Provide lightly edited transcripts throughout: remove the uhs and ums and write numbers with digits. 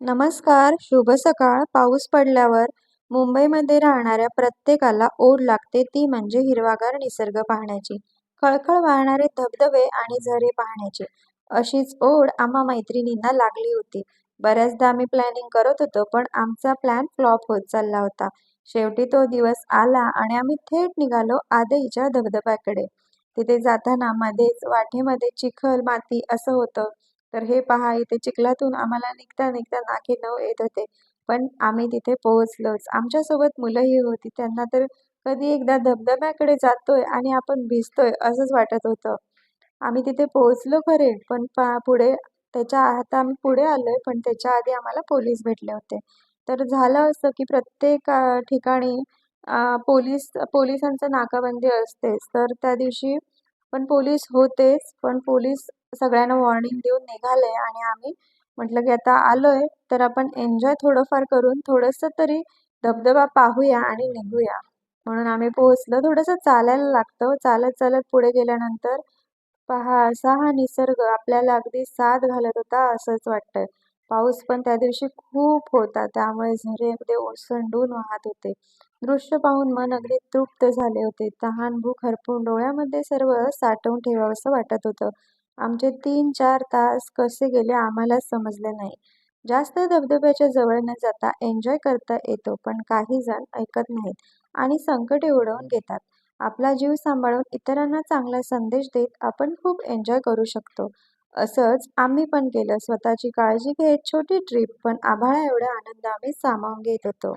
नमस्कार, शुभ सकाळ. पाऊस पडल्यावर मुंबईमध्ये राहणाऱ्या प्रत्येकाला ओढ लागते ती म्हणजे हिरवागार निसर्ग पाहण्याची, खळखळ वाहणारे धबधबे आणि झरे पाहण्याची. अशीच ओढ आम्हा मैत्रिणींना लागली होती. बऱ्याचदा आम्ही प्लॅनिंग करत होतो, पण आमचा प्लॅन फ्लॉप होत चालला होता. शेवटी तो दिवस आला आणि आम्ही थेट निघालो आदईच्या धबधब्याकडे. तिथे जाताना मध्येच वाटेमध्ये चिखल, माती असं होतं. तर हे पहा इथे चिखलातून आम्हाला निघता निघता नाकी नऊ येत होते. पण आम्ही तिथे पोहोचलोच. आमच्यासोबत मुलंही होती. त्यांना तर कधी एकदा धबधब्याकडे जातोय आणि आपण भिजतोय असंच वाटत होतं. आम्ही तिथे पोहोचलो खरे, पण पुढे आता आम्ही पुढे आलोय, पण त्याच्या आधी आम्हाला पोलीस भेटले होते. तर झालं असं, की प्रत्येक ठिकाणी पोलिसांचं नाकाबंदी असतेच. तर त्या दिवशी पण पोलीस होतेच, पण पोलीस सगळ्यांना वॉर्निंग देऊन निघाले आणि आम्ही म्हटलं, की आता आलोय, तर आपण एन्जॉय थोडंफार करून थोडंसं तरी धबधबा पाहूया आणि निघूया. म्हणून आम्ही पोहोचलो. थोडंसं चालायला लागतं. चालत-चालत पुढे गेल्यानंतर पहा असा हा निसर्ग आपल्याला अगदी साथ घालत होता असंच वाटतंय. पाऊस पण त्या दिवशी खूप होता, त्यामुळे झरे अगदी ओसंडून वाहत होते. दृश्य पाहून मन अगदी तृप्त झाले होते. तहान, भूक हरपून डोळ्यामध्ये सर्व साठवून ठेवावंसं वाटत होतं. आमचे 3-4 तास कसे गेले आम्हालाच समजले नाही. जास्त धबधब्याच्या जवळ न जाता एन्जॉय करता येतो, पण काही जण ऐकत नाहीत आणि संकटे ओढवून घेतात. आपला जीव सांभाळून इतरांना चांगला संदेश देत आपण खूप एन्जॉय करू शकतो. असंच आम्ही पण केलं. स्वतःची काळजी घेत छोटी ट्रिप, पण आभाळा एवढा आनंद आम्ही सामावून घेत होतो.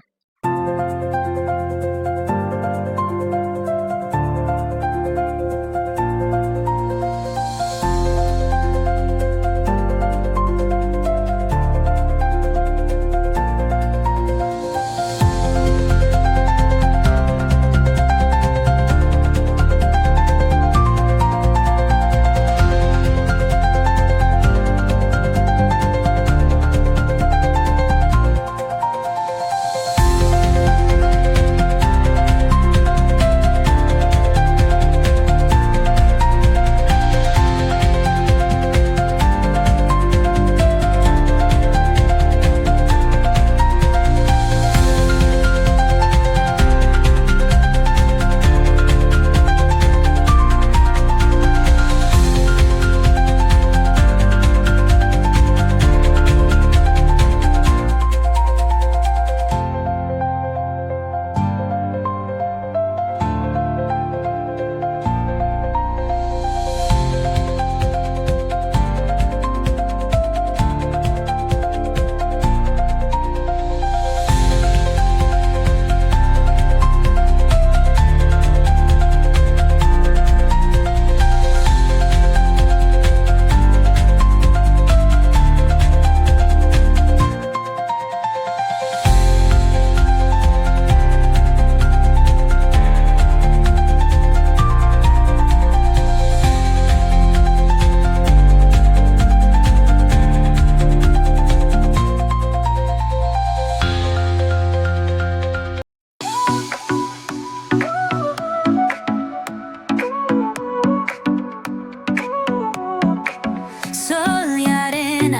Sol y arena,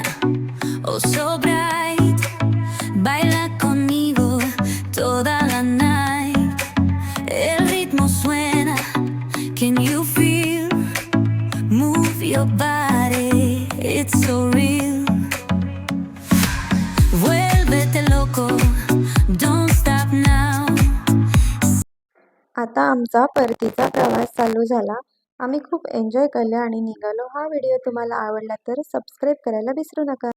oh so bright, baila conmigo toda la night. El ritmo suena, can you feel? Move your body, it's so real. Vuélvete loco, don't stop now. आता आमचा परतीचा प्रवास चालू झाला. आम्ही खूप एन्जॉय केलं आणि निघालो. हा व्हिडिओ तुम्हाला आवडला तर सबस्क्राईब करायला विसरू नका.